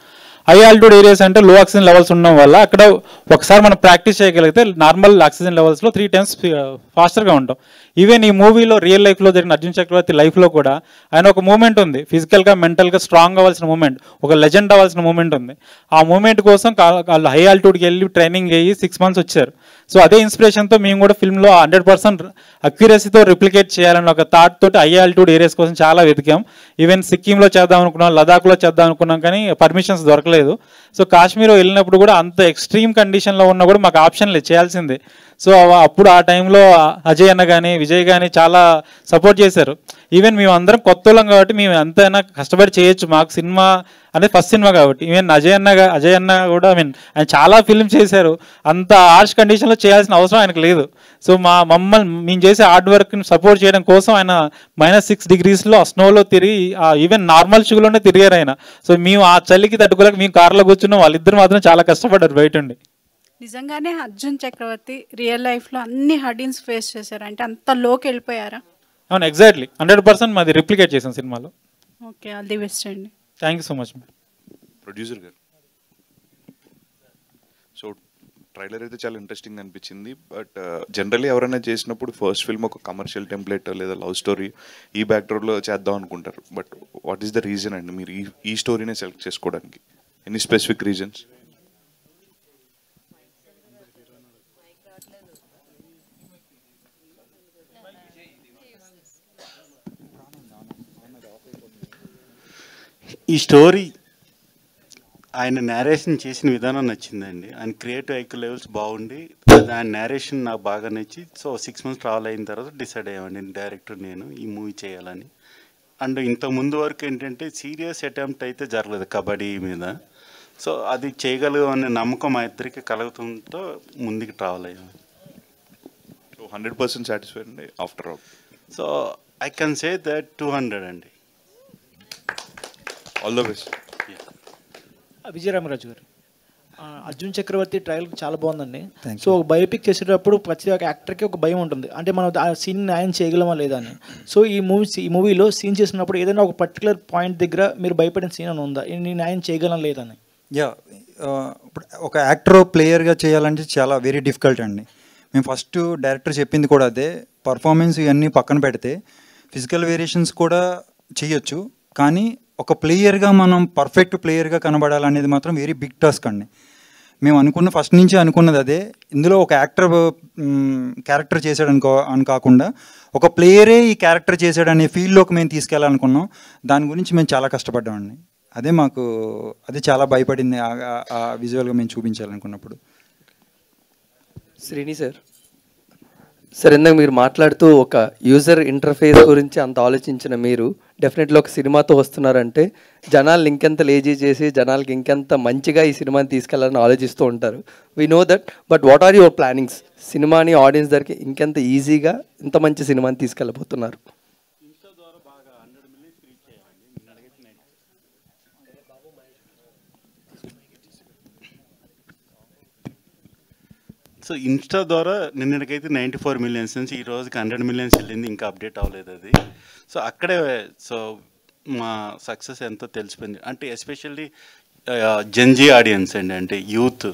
హై ఆల్టిట్యూడ్ ఏరియాస్ అంటే లో ఆక్సిజన్ లెవెల్స్ ఉండడం వల్ల అక్కడ ఒకసారి మనం ప్రాక్టీస్ చేయగలిగితే నార్మల్ ఆక్సిజన్ లెవెల్స్లో 3 times ఫాస్టర్గా ఉంటాం. ఈవెన్ ఈ మూవీలో రియల్ లైఫ్లో జరిగిన అర్జున్ చక్రవర్తి లైఫ్లో కూడా ఆయన ఒక మూమెంట్ ఉంది, ఫిజికల్గా మెంటల్గా స్ట్రాంగ్ అవ్వాల్సిన మూమెంట్, ఒక లెజెండ్ అవ్వాల్సిన మూమెంట్ ఉంది. ఆ మూమెంట్ కోసం వాళ్ళు హై ఆల్టిట్యూడ్కి వెళ్ళి ట్రైనింగ్ అయ్యి 6 months వచ్చారు. సో అదే ఇన్స్పిరేషన్తో మేము కూడా ఫిల్మ్లో 100% అక్యురసీతో రిప్లికేట్ చేయాలని ఒక థాట్ తోటి హై ఆల్టిట్యూడ్ ఏరియాస్ కోసం చాలా వెతికాం. ఈవెన్ సిక్కింలో చేద్దాం అనుకున్నాం, లదాఖ్లో చేద్దాం అనుకున్నాం, కానీ పర్మిషన్స్ దొరకలేదు. సో కాశ్మీర్ వెళ్ళినప్పుడు కూడా అంత ఎక్స్ట్రీమ్ కండిషన్లో ఉన్నా కూడా మాకు ఆప్షన్ లేదు, చేయాల్సిందే. సో అప్పుడు ఆ టైంలో అజయ్ అన్న కానీ విజయ్ కానీ చాలా సపోర్ట్ చేశారు. ఈవెన్ మేము అందరం కొత్త వాళ్ళం కాబట్టి మేము ఎంతైనా కష్టపడి చేయొచ్చు, మాకు సినిమా అనేది ఫస్ట్ సినిమా కాబట్టి. ఈవెన్ అజయ్ అన్న కూడా ఆయన చాలా ఫిల్మ్ చేశారు, అంత హార్ష్ కండిషన్లో చేయాల్సిన అవసరం ఆయనకు లేదు. సో మమ్మల్ని మేము చేసే హార్డ్ వర్క్ని సపోర్ట్ చేయడం కోసం ఆయన -6 degrees ఆ స్నోలో తిరిగి ఈవెన్ నార్మల్ షూలోనే తిరిగారు ఆయన. సో మేము ఆ చలికి తట్టుకోలేక మేము కార్లో కూర్చున్నాం, వాళ్ళిద్దరు మాత్రం చాలా కష్టపడ్డారు బయట ఉండి. నిజంగానే అర్జున్ చక్రవర్తి రియల్ లైఫ్లో అన్ని హర్డిల్స్ ఫేస్ చేశారు, అంటే అంత లోకి వెళ్ళిపోయారా? అవును, ఎగ్జాక్ట్లీ 100% మాది రిప్లికేట్ చేసాం సినిమాలో. ఓకే, ఆల్ ది బెస్ట్ అండి. Thank you so much. Producer గారు, సో ట్రైలర్ అయితే చాలా ఇంట్రెస్టింగ్ అనిపించింది. బట్ జనరల్లీ ఎవరైనా చేసినప్పుడు ఫస్ట్ ఫిల్మ్ ఒక కమర్షియల్ టెంప్లెట్ లేదా లవ్ స్టోరీ ఈ బ్యాక్డ్రాప్లో చేద్దాం అనుకుంటారు. But what is the reason అండి మీరు ఈ స్టోరీనే సెలెక్ట్ చేసుకోవడానికి? Any specific reasons? ఈ స్టోరీ ఆయన నేరేషన్ చేసిన విధానం నచ్చిందండి. ఆయన క్రియేటివ్ ఐక్యూ లెవెల్స్ బాగుండి ఆయన నేరేషన్ నాకు బాగా నచ్చి, సో 6 months ట్రావెల్ అయిన తర్వాత డిసైడ్ అయ్యామండి డైరెక్టర్ నేను ఈ మూవీ చేయాలని. అండ్ ఇంత ముందు వరకు ఏంటంటే సీరియస్ అటెంప్ట్ అయితే జరగలేదు కబడ్డీ మీద. సో అది చేయగలగమనే నమ్మకం మా ఇద్దరికి కలుగుతుందో ముందుకు ట్రావెల్ అయ్యాము. సో 100% సాటిస్ఫైడ్ అండి after all? So I can say that 200 అండి. All the best. విజయరామరాజు గారు, అర్జున్ చక్రవర్తి ట్రయల్ చాలా బాగుందండి. సో ఒక బయోపిక్ చేసేటప్పుడు ప్రతి ఒక్క యాక్టర్కి ఒక భయం ఉంటుంది, అంటే మనం ఆ సీన్ న్యాయం చేయగలమా లేదా అని. సో ఈ మూవీలో సీన్ చేసినప్పుడు ఏదైనా ఒక పర్టికులర్ పాయింట్ దగ్గర మీరు భయపడిన సీన్ అని ఉందా, నేను న్యాయం చేయగలం లేదని? యా, ఇప్పుడు ఒక యాక్టర్ ప్లేయర్గా చేయాలంటే చాలా వెరీ డిఫికల్ట్ అండి. మేము ఫస్ట్ డైరెక్టర్ చెప్పింది కూడా అదే, పర్ఫార్మెన్స్ ఇవన్నీ పక్కన పెడితే ఫిజికల్ వేరియేషన్స్ కూడా చేయొచ్చు, కానీ ఒక ప్లేయర్గా మనం పర్ఫెక్ట్ ప్లేయర్గా కనబడాలనేది మాత్రం వెరీ బిగ్ టాస్క్ అండి. మేము ఫస్ట్ నుంచి అనుకున్నది అదే. ఇందులో ఒక క్యారెక్టర్ చేశాడు అని కాకుండా ఒక ప్లేయరే ఈ క్యారెక్టర్ చేశాడనే ఫీల్డ్లోకి మేము తీసుకెళ్ళాలనుకున్నాం. దాని గురించి మేము చాలా కష్టపడ్డామండి. అదే చాలా భయపడింది ఆ విజువల్గా మేము చూపించాలనుకున్నప్పుడు. శ్రీని సార్ ఇందాక మీరు మాట్లాడుతూ ఒక యూజర్ ఇంటర్ఫేస్ గురించి అంత ఆలోచించిన మీరు డెఫినెట్లీ ఒక సినిమాతో వస్తున్నారంటే జనాలు ఇంకెంత లేజీ చేసి జనాలకి ఇంకెంత మంచిగా ఈ సినిమాని తీసుకెళ్లాలని ఆలోచిస్తూ ఉంటారు. We know that, but what are your plannings? సినిమాని ఆడియన్స్ దగ్గరికి ఇంకెంత ఈజీగా ఇంత మంచి సినిమాని తీసుకెళ్ళబోతున్నారు? సో ఇన్స్టా ద్వారా నిన్నటికైతే 94 million నుంచి ఈ రోజుకి 100 million వెళ్ళింది, ఇంకా అప్డేట్ అవ్వలేదు అది. సో అక్కడే మా సక్సెస్ ఎంతో తెలిసిపోయింది. అంటే ఎస్పెషల్లీ జెన్జీ ఆడియన్స్ అండి, అంటే యూత్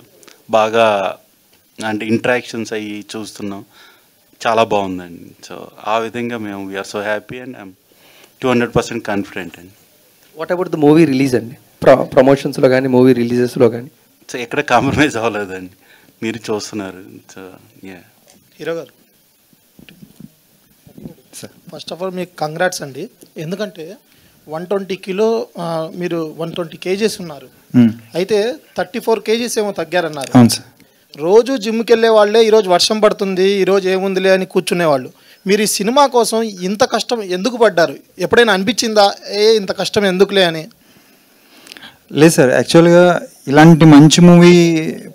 బాగా అంటే ఇంటరాక్షన్స్ అయ్యి చూస్తున్నాం, చాలా బాగుందండి. సో ఆ విధంగా మేము we're so happy and I'm 200% confident అండి. What about the movie release అండి? ప్రమోషన్స్లో కానీ మూవీ రిలీజెస్లో కానీ? సో ఎక్కడ కాంప్రమైజ్ అవ్వలేదండి, మీరు చూస్తున్నారు. సో హీరో గారు, ఫస్ట్ ఆఫ్ ఆల్ మీకు కంగ్రాట్స్ అండి. ఎందుకంటే 120 kg మీరు 120 kgs ఉన్నారు, అయితే 34 kgs ఏమో తగ్గారన్నారు. రోజు జిమ్కి వెళ్ళే వాళ్ళే ఈరోజు వర్షం పడుతుంది, ఈరోజు ఏముందిలే అని కూర్చునేవాళ్ళు. మీరు ఈ సినిమా కోసం ఇంత కష్టం ఎందుకు పడ్డారు? ఎప్పుడైనా అనిపించిందా ఇంత కష్టం ఎందుకులే అని? లేదు సార్, యాక్చువల్గా ఇలాంటి మంచి మూవీ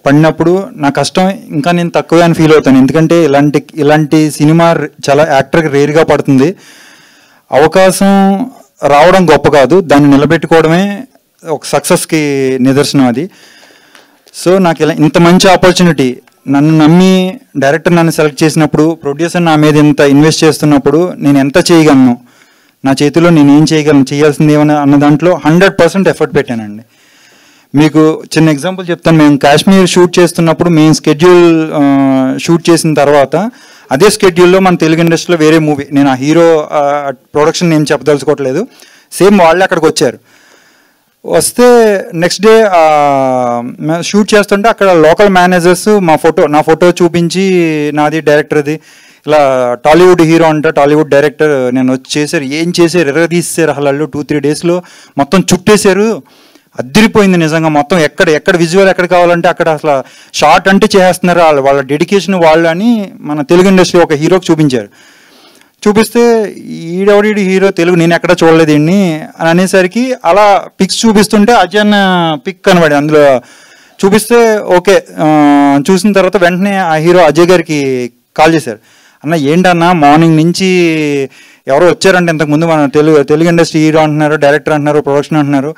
పడినప్పుడు నా కష్టం ఇంకా నేను తక్కువే అని ఫీల్ అవుతాను. ఎందుకంటే ఇలాంటి సినిమా చాలా యాక్టర్కి రేర్గా పడుతుంది. అవకాశం రావడం గొప్ప కాదు, దాన్ని నిలబెట్టుకోవడమే ఒక సక్సెస్కి నిదర్శనం అది. సో నాకు ఇలా ఇంత మంచి ఆపర్చునిటీ, నన్ను నమ్మి డైరెక్టర్ నన్ను సెలెక్ట్ చేసినప్పుడు, ప్రొడ్యూసర్ నా మీద ఇంత ఇన్వెస్ట్ చేస్తున్నప్పుడు నేను ఎంత చేయగలను, నా చేతిలో నేను ఏం చేయగలను, చేయాల్సింది ఏమన్నా అన్న దాంట్లో 100% ఎఫర్ట్ పెట్టానండి. మీకు చిన్న ఎగ్జాంపుల్ చెప్తాను. మేము కాశ్మీర్ షూట్ చేస్తున్నప్పుడు మేము స్కెడ్యూల్ షూట్ చేసిన తర్వాత అదే స్కెడ్యూల్లో మన తెలుగు ఇండస్ట్రీలో వేరే మూవీ, నేను ఆ హీరో ప్రొడక్షన్ నేను చెప్పదలుచుకోవట్లేదు, సేమ్ వాళ్ళే అక్కడికి వచ్చారు. వస్తే నెక్స్ట్ డే షూట్ చేస్తుంటే అక్కడ లోకల్ మేనేజర్స్ నా ఫోటో చూపించి, నాది డైరెక్టర్ది, ఇలా టాలీవుడ్ హీరో అంట, టాలీవుడ్ డైరెక్టర్, నేను వచ్చి చేశారు, ఏం చేశారు, ఎర్రదీసారు, అసలు 2-3 డేస్లో మొత్తం చుట్టేశారు, అదిరిపోయింది నిజంగా. మొత్తం ఎక్కడ విజువల్ ఎక్కడ కావాలంటే అక్కడ అసలు షార్ట్ అంటే చేస్తున్నారు, వాళ్ళ డెడికేషన్ వాళ్ళు అని మన తెలుగు ఇండస్ట్రీ ఒక హీరోకి చూపించారు. చూపిస్తే ఈడెవడి హీరో తెలుగు, నేను ఎక్కడ చూడలేదు ఈయన్ని అని అనేసరికి అలా పిక్స్ చూపిస్తుంటే అజయ్ పిక్ కనబడి అందులో చూపిస్తే ఓకే. చూసిన తర్వాత వెంటనే ఆ హీరో అజయ్ గారికి కాల్ చేశారు, అన్న ఏంటన్నా మార్నింగ్ నుంచి ఎవరో వచ్చారంటే ఇంతకుముందు మన తెలుగు ఇండస్ట్రీ హీరో అంటున్నారు, డైరెక్టర్ అంటున్నారు, ప్రొడక్షన్ అంటున్నారు,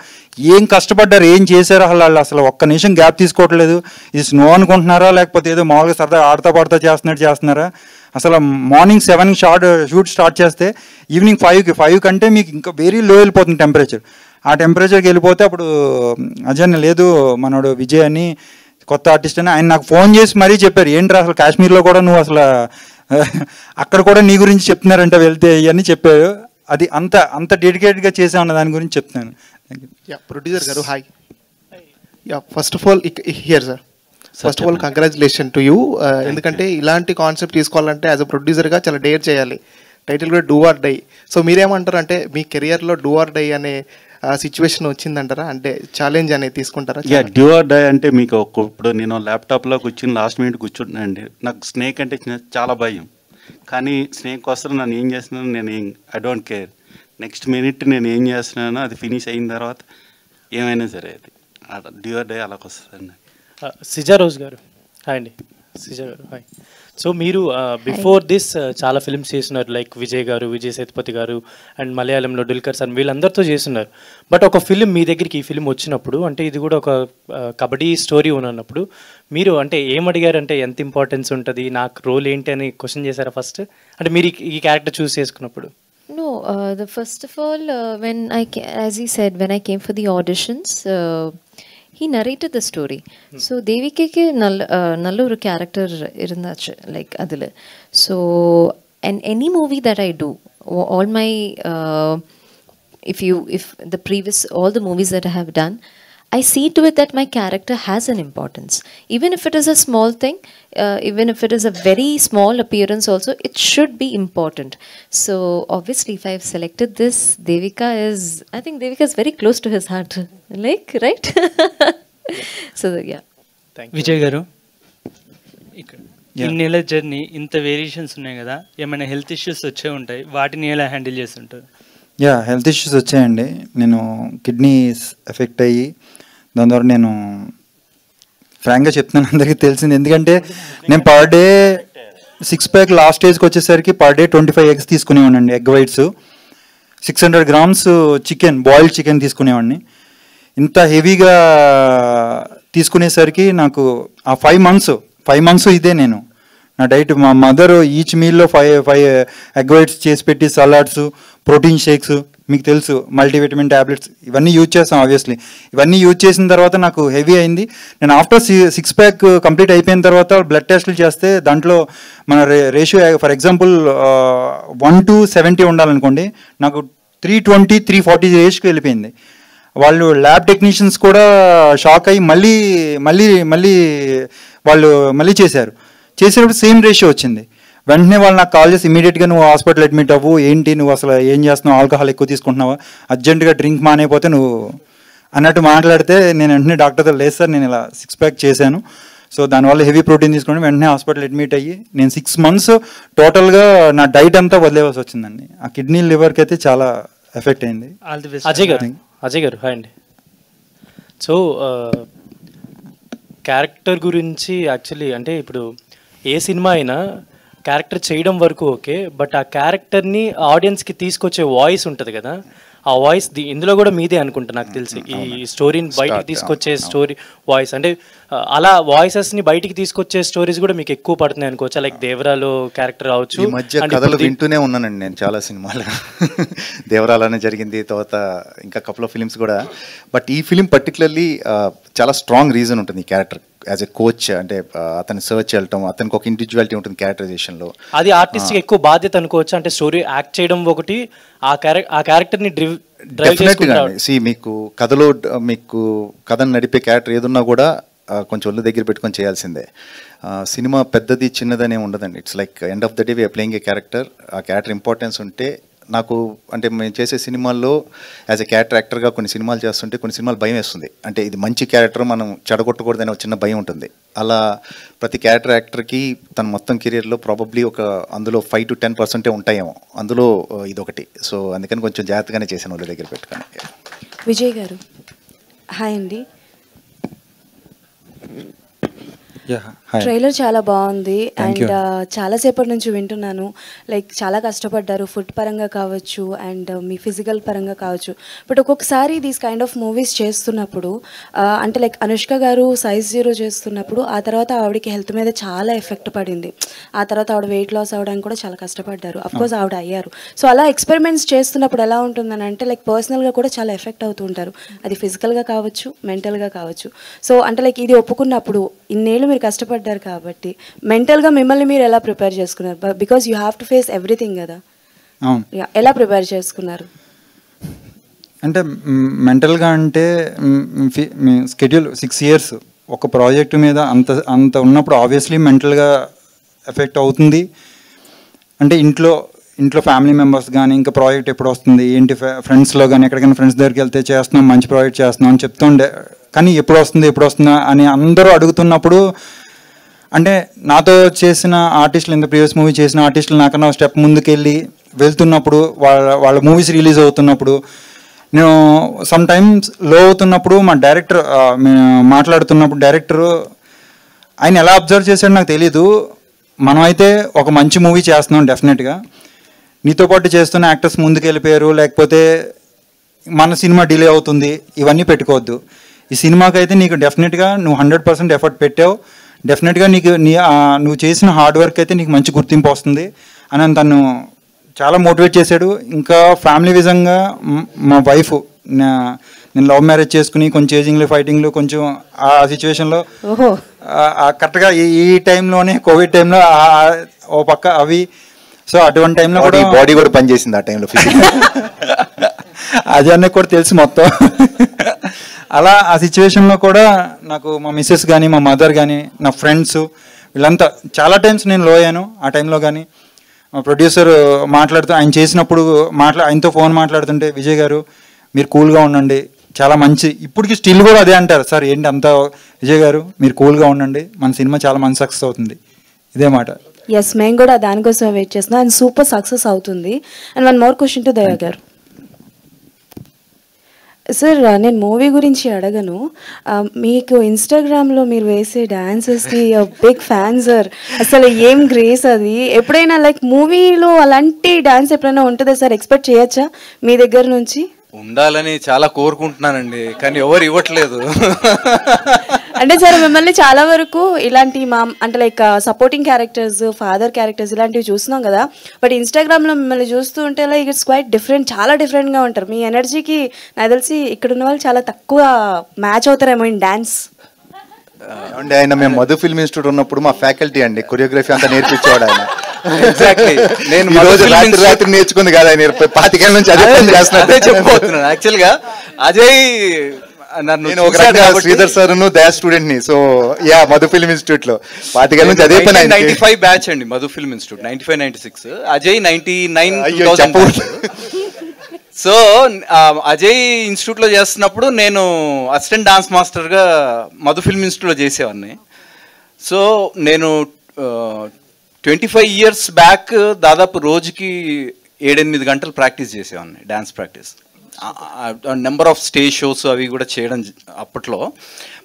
ఏం కష్టపడ్డారు, ఏం చేశారు, అసలు ఒక్క నిమిషం గ్యాప్ తీసుకోవట్లేదు, ఇది స్నో అనుకుంటున్నారా లేకపోతే ఏదో మామూలుగా సరదా ఆడతా పాడుతా చేస్తున్నారా, అసలు మార్నింగ్ 7కి షూట్ స్టార్ట్ చేస్తే ఈవినింగ్ 5 కంటే మీకు ఇంకా వెరీ లో వెళ్ళిపోతుంది టెంపరేచర్. ఆ టెంపరేచర్కి వెళ్ళిపోతే అప్పుడు అజయ్ లేదు మనోడు విజయ్ అని కొత్త ఆర్టిస్ట్ అని ఆయన నాకు ఫోన్ చేసి మరీ చెప్పారు, ఏంట్రా అసలు కాశ్మీర్లో కూడా నువ్వు అసలు అక్కడ కూడా నీ గురించి చెప్తున్నారంట వెళ్తే ఇవన్నీ చెప్పారు. అది అంత డెడికేటెడ్గా చేసామన్న దాని గురించి చెప్తున్నాను. ప్రొడ్యూసర్ గారు hi. First of all here sir, first of all congratulation to you. ఎందుకంటే ఇలాంటి కాన్సెప్ట్ తీసుకోవాలంటే యాజ్ అ ప్రొడ్యూసర్గా చాలా డేర్ చేయాలి. టైటిల్ కూడా డూ ఆర్ డై. సో మీరేమంటారు అంటే మీ కెరియర్లో డూ ఆర్ డై అనే సిచ్యువేషన్ వచ్చిందంటారా, అంటే ఛాలెంజ్ అనేది తీసుకుంటారా? డూ ఆర్ డై అంటే మీకు ఇప్పుడు నేను ల్యాప్టాప్లో కూర్చుని లాస్ట్ మినిట్ కూర్చుంటున్నానండి, నాకు స్నేక్ అంటే చాలా భయం, కానీ స్నేక్ వస్తే నన్ను ఏం చేస్తున్నాను నేను I don't care, next minute నేను ఏం చేస్తున్నానో అది ఫినిష్ అయిన తర్వాత ఏమైనా సరే అది డ్యూ ఆర్ డై అలాగ వస్తుందండి. సిజా రోజ్ గారు హాయ్ అండి. సిజా గారు హాయ్. సో మీరు బిఫోర్ దిస్ చాలా ఫిల్మ్స్ చేస్తున్నారు, లైక్ విజయ్ సేతుపతి గారు అండ్ మలయాళంలో డుల్కర్ సార్, వీళ్ళందరితో చేస్తున్నారు. బట్ ఒక ఫిలిం మీ దగ్గరికి ఈ ఫిలిం వచ్చినప్పుడు, అంటే ఇది కూడా ఒక కబడ్డీ స్టోరీ ఉన్నప్పుడు మీరు అంటే ఏమడిగారంటే ఎంత ఇంపార్టెన్స్ ఉంటుంది, నాకు రోల్ ఏంటి అని క్వశ్చన్ చేశారా ఫస్ట్, అంటే మీరు ఈ క్యారెక్టర్ చూస్ చేసుకున్నప్పుడు? No, first of all, as he said, when I came for the auditions, he narrated the story. So Devikike Nalluru character irundachu, like adile. So and any movie that I do, all my all the movies that I have done, I see to it that my character has an importance. Even if it is a small thing, even if it is a very small appearance also, it should be important. So obviously if I've selected this, I think Devika is very close to his heart. Like, right? So yeah. Thank you. Vijay గారు, ఇక్కడ ఇన్నేళ్ళ journey ఇంత variations ఉన్నాయి కదా, ఏమైనా health issues వచ్చే ఉంటాయి, వాటిని ఎలా హ్యాండిల్ చేస్తుంటారు? హెల్త్ ఇష్యూస్ వచ్చాయండి. నేను కిడ్నీస్ ఎఫెక్ట్ అయ్యి దాని ద్వారా నేను ఫ్రాంక్గా చెప్తున్నాను, అందరికీ తెలిసింది. ఎందుకంటే నేను పర్ డే 6 ప్యాక్ లాస్ట్ స్టేజ్కి వచ్చేసరికి పర్ డే 25 eggs తీసుకునేవాడిని, egg whites, 600 grams chicken, boiled chicken తీసుకునేవాడిని. ఇంత హెవీగా తీసుకునేసరికి నాకు ఆ 5 months ఇదే నేను నా డైట్. మా మదర్ ఈచ్ మీల్లో 5 ఎగ్ వైట్స్ చేసి పెట్టి, సలాడ్స్, ప్రోటీన్ షేక్స్, మీకు తెలుసు మల్టీవిటమిన్ ట్యాబ్లెట్స్, ఇవన్నీ యూజ్ చేస్తాం ఆబ్వియస్లీ. ఇవన్నీ యూజ్ చేసిన తర్వాత నాకు హెవీ అయింది. నేను ఆఫ్టర్ 6 ప్యాక్ కంప్లీట్ అయిపోయిన తర్వాత బ్లడ్ టెస్ట్లు చేస్తే దాంట్లో మన రేషియో ఫర్ ఎగ్జాంపుల్ 1:70 ఉండాలనుకోండి, నాకు 320, 340 రేష్కి వెళ్ళిపోయింది. వాళ్ళు ల్యాబ్ టెక్నీషియన్స్ కూడా షాక్ అయ్యి మళ్ళీ వాళ్ళు చేశారు. చేసేటప్పుడు సేమ్ రేషియో వచ్చింది. వెంటనే వాళ్ళు నాకు కాల్ చేసి ఇమీడియట్గా నువ్వు హాస్పిటల్ అడ్మిట్ అవ్వు, ఏంటి నువ్వు అసలు ఏం చేస్తున్నావు, ఆల్కహాల్ ఎక్కువ తీసుకుంటున్నావా, అర్జెంటుగా డ్రింక్ మానేపోతే నువ్వు అన్నట్టు మాట్లాడితే నేను వెంటనే డాక్టర్తో లేదు సార్ నేను ఇలా 6 ప్యాక్ చేశాను, సో దానివల్ల హెవీ ప్రోటీన్ తీసుకుని వెంటనే హాస్పిటల్ అడ్మిట్ అయ్యి నేను 6 months టోటల్గా నా డైట్ అంతా వదిలేవాల్సి వచ్చిందండి. ఆ కిడ్నీ లివర్కి అయితే చాలా ఎఫెక్ట్ అయింది. అజయ్ గారు హాయ్ అండి. సో క్యారెక్టర్ గురించి యాక్చువల్లీ అంటే ఇప్పుడు ఏ సినిమా అయినా క్యారెక్టర్ చేయడం వరకు ఓకే, బట్ ఆ క్యారెక్టర్ని ఆడియన్స్కి తీసుకొచ్చే వాయిస్ ఉంటుంది కదా, ఆ వాయిస్ ఇందులో కూడా మీదే అనుకుంటా నాకు తెలిసి, ఈ స్టోరీని బయటికి తీసుకొచ్చే స్టోరీ వాయిస్ అంటే అలా వాయిసెస్ని బయటికి తీసుకొచ్చే స్టోరీస్ కూడా మీకు ఎక్కువ పడుతున్నాయి అనుకోవచ్చా? లైక్ దేవరాలో క్యారెక్టర్ రావచ్చు. ఈ మధ్య కథలు వింటూనే ఉన్నానండి నేను చాలా సినిమాలు. దేవరాలనే జరిగింది, తర్వాత ఇంకా కపుల్ ఆఫ్ ఫిలిమ్స్ కూడా. బట్ ఈ ఫిలిం పర్టికులర్లీ చాలా స్ట్రాంగ్ రీజన్ ఉంటుంది ఈ క్యారెక్టర్ యాజ్ ఎ కోచ్. అంటే అతని సర్చ్ వెళ్ళటం, అతనికి ఒక ఇండివిజువాలిటీ ఉంటుంది క్యారెక్టరైజేషన్లో. అది ఆర్టిస్ట్కి ఎక్కువ బాధ్యత అనుకోవచ్చు. అంటే స్టోరీ యాక్ట్ చేయడం ఒకటి, ఆ క్యారెక్టర్ని డ్రైవ్ చేసుకుంటారు. మీకు కథలో మీకు కథను నడిపే క్యారెక్టర్ ఏదున్నా కూడా కొంచెం ఒళ్ళు దగ్గర పెట్టుకొని చేయాల్సిందే. సినిమా పెద్దది చిన్నదనే ఉండదండి. It's like end of the day we are playing a character. ఆ క్యారెక్టర్ ఇంపార్టెన్స్ ఉంటే నాకు అంటే మేము చేసే సినిమాల్లో యాజ్ ఎ క్యారెక్టర్ యాక్టర్గా కొన్ని సినిమాలు చేస్తుంటే కొన్ని సినిమాలు భయం వేస్తుంది. అంటే ఇది మంచి క్యారెక్టర్, మనం చెడగొట్టకూడదని ఒక చిన్న భయం ఉంటుంది. అలా ప్రతి క్యారెక్టర్ యాక్టర్కి తన మొత్తం కెరియర్లో ప్రాబబ్లీ ఒక అందులో 5 to 10% ఉంటాయేమో, అందులో ఇదొకటి. సో అందుకని కొంచెం జాగ్రత్తగానే చేశాను వాళ్ళ దగ్గర పెట్టుకొని. విజయ్ గారు హాయ్ అండి. ట్రైలర్ చాలా బాగుంది అండ్ చాలాసేపటి నుంచి వింటున్నాను. లైక్ చాలా కష్టపడ్డారు ఫుడ్ పరంగా కావచ్చు అండ్ మీ ఫిజికల్ పరంగా కావచ్చు. బట్ ఒక్కొక్కసారి దీస్ కైండ్ ఆఫ్ మూవీస్ చేస్తున్నప్పుడు అంటే లైక్ అనుష్క గారు సైజ్ 0 చేస్తున్నప్పుడు ఆ తర్వాత ఆవిడకి హెల్త్ మీద చాలా ఎఫెక్ట్ పడింది. ఆ తర్వాత ఆవిడ వెయిట్ లాస్ అవ్వడానికి కూడా చాలా కష్టపడ్డారు. అఫ్కోర్స్ ఆవిడ అయ్యారు. సో అలా ఎక్స్పెరిమెంట్స్ చేస్తున్నప్పుడు ఎలా ఉంటుందని అంటే లైక్ పర్సనల్గా కూడా చాలా ఎఫెక్ట్ అవుతూ ఉంటారు. అది ఫిజికల్గా కావచ్చు, మెంటల్గా కావచ్చు. సో అంటే లైక్ ఇది ఒప్పుకున్నప్పుడు ఇన్నేళ్ళు మీరు కష్టపడ్డారు కాబట్టి మెంటల్గా మిమ్మల్ని మీరు ఎలా ప్రిపేర్ చేసుకున్నారు? Because you have to face everything కదా, ఎలా ప్రిపేర్ చేసుకున్నారు? అంటే మెంటల్గా అంటే స్కెడ్యూల్ 6 years ఒక ప్రాజెక్ట్ మీద అంత ఉన్నప్పుడు ఆబ్వియస్లీ మెంటల్గా ఎఫెక్ట్ అవుతుంది. అంటే ఇంట్లో ఫ్యామిలీ మెంబర్స్ కానీ ఇంకా ప్రాజెక్ట్ ఎప్పుడు వస్తుంది ఏంటి, ఫ్రెండ్స్లో కానీ ఎక్కడికైనా ఫ్రెండ్స్ దగ్గరికి వెళ్తే చేస్తున్నాం మంచి ప్రాజెక్ట్ చేస్తున్నాం అని చెప్తుండే, కానీ ఎప్పుడు వస్తుందా అని అందరూ అడుగుతున్నప్పుడు అంటే నాతో చేసిన ఆర్టిస్టులు ఇంత ప్రీవియస్ మూవీ చేసిన ఆర్టిస్టులు నాకన్నా స్టెప్ ముందుకెళ్ళి వెళ్తున్నప్పుడు వాళ్ళ మూవీస్ రిలీజ్ అవుతున్నప్పుడు నేను సమ్ టైమ్స్ లో అవుతున్నప్పుడు మా డైరెక్టర్ మాట్లాడుతున్నప్పుడు డైరెక్టరు ఆయన ఎలా అబ్జర్వ్ చేశాడో నాకు తెలీదు. మనమైతే ఒక మంచి మూవీ చేస్తున్నాం, డెఫినెట్గా నీతో పాటు చేస్తున్న యాక్టర్స్ ముందుకు వెళ్ళిపోయారు లేకపోతే మన సినిమా డిలే అవుతుంది ఇవన్నీ పెట్టుకోవద్దు. ఈ సినిమాకి అయితే నీకు డెఫినెట్గా నువ్వు 100% ఎఫర్ట్ పెట్టావు, డెఫినెట్గా నీకు నువ్వు చేసిన హార్డ్ వర్క్ అయితే నీకు మంచి గుర్తింపు వస్తుంది అని తను చాలా మోటివేట్ చేశాడు. ఇంకా ఫ్యామిలీ విధంగా మా వైఫ్ నేను లవ్ మ్యారేజ్ చేసుకుని కొంచెం చేజింగ్లు ఫైటింగ్లు కొంచెం ఆ సిచ్యువేషన్లో కరెక్ట్గా ఈ టైంలోనే కోవిడ్ టైంలో ఓ పక్క అవి. సో అటువంటి టైంలో కూడా బాడీ కూడా పనిచేసింది ఆ టైంలో, అది అన్నీ కూడా తెలుసు మొత్తం. అలా ఆ సిచ్యువేషన్లో కూడా నాకు మా మిస్సెస్ కానీ మా మదర్ కానీ నా ఫ్రెండ్స్ వీళ్ళంతా చాలా టైమ్స్ నేను లో అయ్యాను. ఆ టైంలో కానీ మా ప్రొడ్యూసర్ మాట్లాడుతూ ఆయన చేసినప్పుడు ఆయనతో ఫోన్ మాట్లాడుతుంటే విజయ్ గారు మీరు కూల్గా ఉండండి చాలా మంచి, ఇప్పటికి స్టిల్ కూడా అదే అంటారు సార్ ఏంటి అంతా విజయ్ గారు మీరు కూల్గా ఉండండి మన సినిమా చాలా మంచి సక్సెస్ అవుతుంది, ఇదే మాట. ఎస్ మేము కూడా దానికోసం వెయిట్ చేస్తున్నాం అండ్ సూపర్ సక్సెస్ అవుతుంది. అండ్ 1 more question టు దయా గారు. సార్ నేను మూవీ గురించి అడగను, మీకు ఇన్స్టాగ్రామ్లో మీరు వేసే డ్యాన్సెస్కి బిగ్ ఫ్యాన్ సార్. అసలు ఏం గ్రేస్ అది. ఎప్పుడైనా లైక్ మూవీలో అలాంటి డ్యాన్స్ ఎప్పుడైనా ఉంటుందా సార్? ఎక్స్పెక్ట్ చేయొచ్చా మీ దగ్గర నుంచి? ఉండాలని చాలా కోరుకుంటున్నానండి కానీ ఎవరు ఇవ్వట్లేదు. అంటే సార్ మిమ్మల్ని చాలా వరకు ఇలాంటి అంటే like supporting characters, father characters ఇలాంటివి చూస్తున్నాం కదా. బట్ ఇన్స్టాగ్రామ్లో మిమ్మల్ని చూస్తూ ఉంటే లైక్ ఇట్స్ క్వైట్ డిఫరెంట్, చాలా డిఫరెంట్గా ఉంటారు. మీ ఎనర్జీకి నాకు తెలిసి ఇక్కడ ఉన్న వాళ్ళు చాలా తక్కువ మ్యాచ్ అవుతారేమో ఇన్ డ్యాన్స్. అంటే ఆయన మేము మధు ఫిల్మ్ ఇన్స్టిట్యూట్ ఉన్నప్పుడు మా ఫ్యాకల్టీ అండి, కొరియోగ్రఫీ అంతా నేర్పించేవాడు ఆయన. ఎగ్జాక్ట్లీ నేను ఈ రోజు రాత్రి నేర్చుకుంది కదా ఆయన 25 ఏళ్ళ నుంచి అదే చెప్పబోతున్నాను. యాక్చువల్గా అజయ్ నేను ఒక రకంగా శ్రీధర్ సార్ దయా స్టూడెంట్ ని. So yeah Madhu film institute లో 25 ఏళ్ళ నుంచి అదే పని. 95 బ్యాచ్ అండి Madhu film institute, 95-96. Ajay 99. So Ajay ఇన్స్టిట్యూట్లో చేస్తున్నప్పుడు నేను అసిస్టెంట్ డాన్స్ మాస్టర్గా మధు ఫిల్మ్ ఇన్స్టిట్యూట్లో చేసేవాడిని. సో నేను 25 years బ్యాక్ దాదాపు రోజుకి 7-8 గంటలు ప్రాక్టీస్ చేసేవాడిని, dance practice. Number of stage shows అవి కూడా చేయడం అప్పట్లో.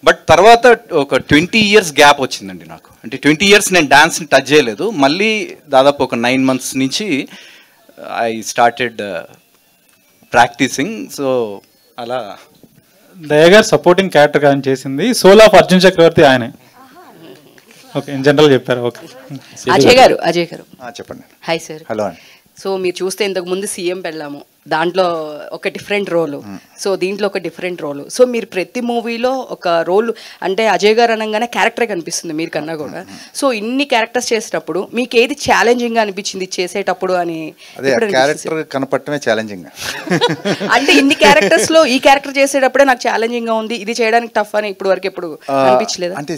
బట్ తర్వాత ఒక 20 years గ్యాప్ వచ్చిందండి నాకు. అంటే 20 years నేను డాన్స్ని టచ్ చేయలేదు. మళ్ళీ దాదాపు ఒక 9 months నుంచి ఐ స్టార్టెడ్ ప్రాక్టీసింగ్. సో అలా దయగారు సపోర్టింగ్ క్యారెక్టర్ ఆయన చేసింది. సోల్ ఆఫ్ అర్జున్ చక్రవర్తి ఆయనే. ఓకే, ఇన్ జనరల్ చెప్పారు. ఓకే, అజయ్ గారు చెప్పండి. Hi sir. హలో అండి. సో మీరు చూస్తే ఇంతకు ముందు సీఎం పెళ్ళాము, దాంట్లో ఒక డిఫరెంట్ రోలు, సో దీంట్లో ఒక డిఫరెంట్ రోలు. సో మీరు ప్రతి మూవీలో ఒక రోల్, అంటే అజయ్ గారు అనగానే క్యారెక్టరే కనిపిస్తుంది మీరు కన్నా కూడా. సో ఇన్ని క్యారెక్టర్స్ చేసేటప్పుడు మీకు ఏది ఛాలెంజింగ్ అనిపించింది చేసేటప్పుడు అని? అదే క్యారెక్టర్ కనపడటమే ఛాలెంజింగ్. అంటే ఇన్ని క్యారెక్టర్స్ లో ఈ క్యారెక్టర్ చేసేటప్పుడే నాకు ఛాలెంజింగ్ గా ఉంది, ఇది చేయడానికి టఫ్ అని ఇప్పుడు వరకు ఎప్పుడు అనిపించలేదు? అంటే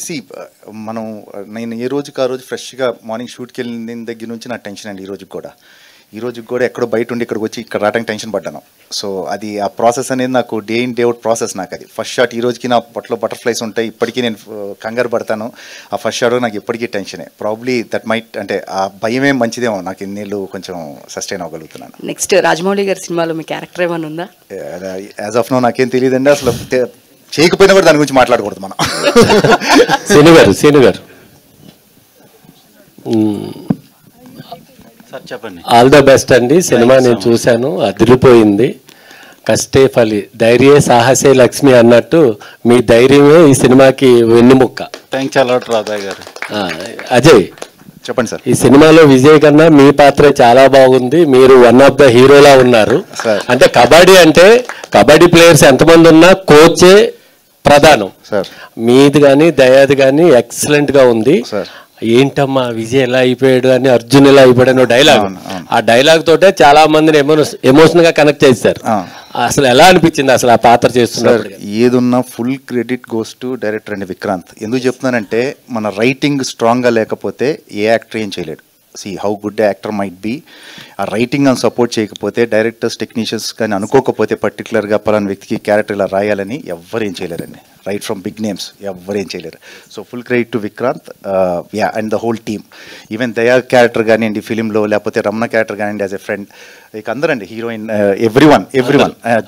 నేను ఏ రోజుకి ఆ రోజు ఫ్రెష్గా మార్నింగ్ షూట్కి వెళ్ళిన దగ్గర నుంచి నాకు టెన్షన్ అండి. ఈ రోజుకి కూడా ఎక్కడో బయట ఉండి ఇక్కడికి వచ్చి ఇక్కడ రావడానికి టెన్షన్ పడ్డాను. సో అది ఆ ప్రాసెస్ అనేది నాకు day in day out process. నాకు అది ఫస్ట్ షాట్ ఈ రోజుకి నా పొట్టలో బటర్ఫ్లైస్ ఉంటాయి, ఇప్పటికీ నేను కంగారు పడతాను. ఆ ఫస్ట్ షాట్ నాకు ఇప్పటికీ టెన్షనే. ప్రాబ్లీ దట్ మైట్, అంటే ఆ భయమే మంచిదేమో, నాకు ఇన్నేళ్ళు కొంచెం సస్టైన్ అవ్వగలుగుతున్నాను. నెక్స్ట్ రాజమౌళి గారి సినిమాలో మీ క్యారెక్టర్ ఏమైనా ఉందా? యాజ్ ఆఫ్ నో నాకేం తెలియదండి. అసలు చేయకపోయినా కూడా దాని గురించి మాట్లాడకూడదు మనం. సీను గారు చెప్పండి. ఆల్ ద బెస్ట్ అండి. సినిమా నేను చూశాను, అదిరిపోయింది. కష్టే ఫలి ధైర్యే సాహసే లక్ష్మి అన్నట్టు మీ ధైర్యమే ఈ సినిమాకి వెన్నుముక్క. థ్యాంక్స్ అలాట్ రాధా గారు. అజయ్ చెప్పండి సార్. ఈ సినిమాలో విజయ్ కన్నా మీ పాత్ర చాలా బాగుంది. మీరు వన్ ఆఫ్ ద హీరోలా ఉన్నారు. అంటే కబడ్డీ ప్లేయర్స్ ఎంతమంది ఉన్నా కోచే ప్రధానం. మీది కానీ దయాది కానీ ఎక్సలెంట్గా ఉంది. ఏంటమ్మా విజయ్ ఎలా అయిపోయాడు అని, అర్జున్ ఎలా అయిపోయాడు డైలాగ్, ఆ డైలాగ్ తోటే చాలా మందిని ఎమోషనల్ గా కనెక్ట్ చేశారు. అసలు ఎలా అనిపించింది అసలు ఆ పాత్ర చేస్తున్నారు? ఏదున్నా full credit goes to director అండి విక్రాంత్. ఎందుకు చెప్తున్నానంటే మన రైటింగ్ స్ట్రాంగ్గా లేకపోతే ఏ యాక్టర్ ఏం చేయలేడు. How good actor might be, ఆ రైటింగ్ అని సపోర్ట్ చేయకపోతే, డైరెక్టర్స్ టెక్నీషియన్స్ కానీ అనుకోకపోతే పర్టికులర్గా పలానా వ్యక్తికి క్యారెక్టర్ ఇలా రాయాలని ఎవ్వరు ఏం చేయలేరండి. రైట్ ఫ్రమ్ బిగ్ నేమ్స్ ఎవ్వరు ఏం చేయలేరు. So full credit to Vikrant and the whole team. Even దయా క్యారెక్టర్ కానివ్వండి ఫిలింలో, లేకపోతే రమణ క్యారెక్టర్ కానివ్వండి, యాజ్ ఎ ఫ్రెండ్, ఇక అందరండి హీరోయిన్, ఎవ్రీ వన్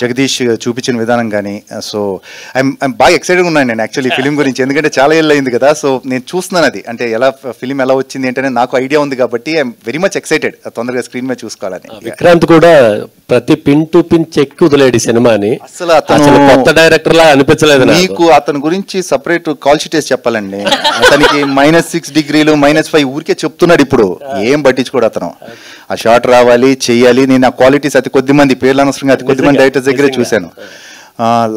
జగదీష్ చూపించిన విధానం కానీ. సో ఐఎమ్ బాగా ఎక్సైటెడ్గా ఉన్నాను నేను యాక్చువల్లీ ఫిలిం గురించి, ఎందుకంటే చాలా ఏళ్ళు అయింది కదా. సో నేను చూస్తున్నాను అది, అంటే ఎలా ఫిలిం ఎలా వచ్చింది ఏంటనే నాకు ఐడియా ఉంది కాబట్టి ఐఎమ్ వెరీ మచ్ ఎక్సైటెడ్ తొందరగా స్క్రీన్ మీద చూసుకోవాలని. విక్రాంత్ కూడా ప్రతి పిన్ టు పిన్ చెక్ వదిలేడు సినిమాని. అసలు కొత్త డైరెక్టర్ లా అనిపించలేదు మీకు. అతని గురించి సపరేట్ కాల్ షీట్ వేసి చెప్పాలండి. అతనికి -6 డిగ్రీలు -5 ఊరికే చెప్తున్నాడు ఇప్పుడు, ఏం పట్టించుకోడు అతను. ఆ షాట్ రావాలి, చెయ్యాలి. నేను ఆ క్వాలిటీస్ అతి కొద్ది మంది, పేర్లు అనవసరంగా అతి కొద్ది మంది డైరెక్టర్స్ దగ్గరే చూశాను.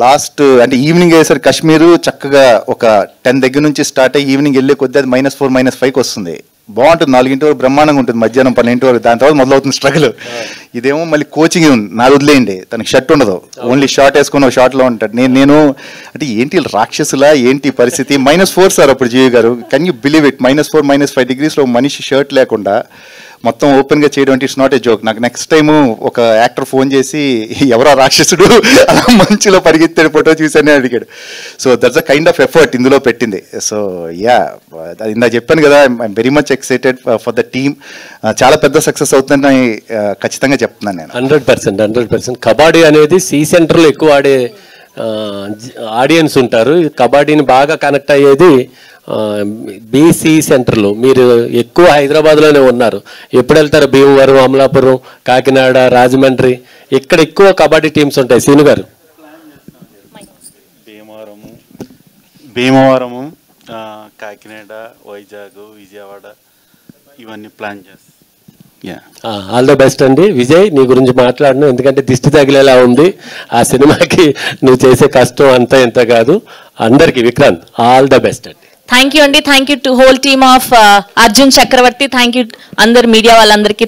లాస్ట్ అంటే ఈవినింగ్ అయ్యేసరికి కాశ్మీరు చక్కగా ఒక 10 దగ్గర నుంచి స్టార్ట్ అయ్యి ఈవినింగ్ వెళ్ళే కొద్ది అది -4 -5కి వస్తుంది. బాగుంటుంది. 4 వరకు బ్రహ్మాండంగా ఉంటుంది, మధ్యాహ్నం 12 వరకు. దాని తర్వాత మొదలవుతుంది స్ట్రగుల్. ఇదేమో మళ్ళీ కోచింగ్ ఉంది, నాది వదిలేయండి. తనకి షర్ట్ ఉండదు, ఓన్లీ షార్ట్ వేసుకొని ఒక షార్ట్లో ఉంటాడు. నేను అంటే ఏంటి రాక్షసులా ఏంటి పరిస్థితి? -4 సార్ అప్పుడు జీవి గారు, కెన్ యూ బిలీవ్ ఇట్? -4 -5 డిగ్రీస్లో మనిషి షర్ట్ లేకుండా మొత్తం ఓపెన్గా చేయడం అంటే ఇట్స్ నాట్ ఏ జోక్. నాకు నెక్స్ట్ టైము ఒక యాక్టర్ ఫోన్ చేసి ఎవరో రాక్షసుడు అలా మంచిలో పరిగెత్తాడు ఫోటో చూసానే అడిగాడు. So that's a kind of effort ఇందులో పెట్టింది. సో ఇందా చెప్పాను కదా, I'm very much excited for the team. చాలా పెద్ద సక్సెస్ అవుతుందని ఖచ్చితంగా చెప్తున్నాను నేను. 100%. కబడ్డీ అనేది సి సెంటర్లో ఎక్కువ ఆడే ఆడియన్స్ ఉంటారు. కబడ్డీని బాగా కనెక్ట్ అయ్యేది బీసీ సెంటర్లో. మీరు ఎక్కువ హైదరాబాద్లోనే ఉన్నారు. ఎప్పుడు వెళ్తారు? భీమవరం, అమలాపురం, కాకినాడ, రాజమండ్రి, ఇక్కడ ఎక్కువ కబడ్డీ టీమ్స్ ఉంటాయి. సీను గారు భీమవరము, కాకినాడ, వైజాగ్, విజయవాడ ఇవన్నీ ప్లాన్ చేస్తాం. ఆల్ ద బెస్ట్ అండి. విజయ్ నీ గురించి మాట్లాడను, ఎందుకంటే దిష్టి తగిలేలా ఉంది ఆ సినిమాకి. నువ్వు చేసే కష్టం అంతా ఎంత కాదు. అందరికి విక్రాంత్ ఆల్ ద బెస్ట్ అండి. థ్యాంక్ యూ అండి. Thank you to whole team of Arjun Chakravarthy. Thank you అందరు మీడియా వాళ్ళందరికీ.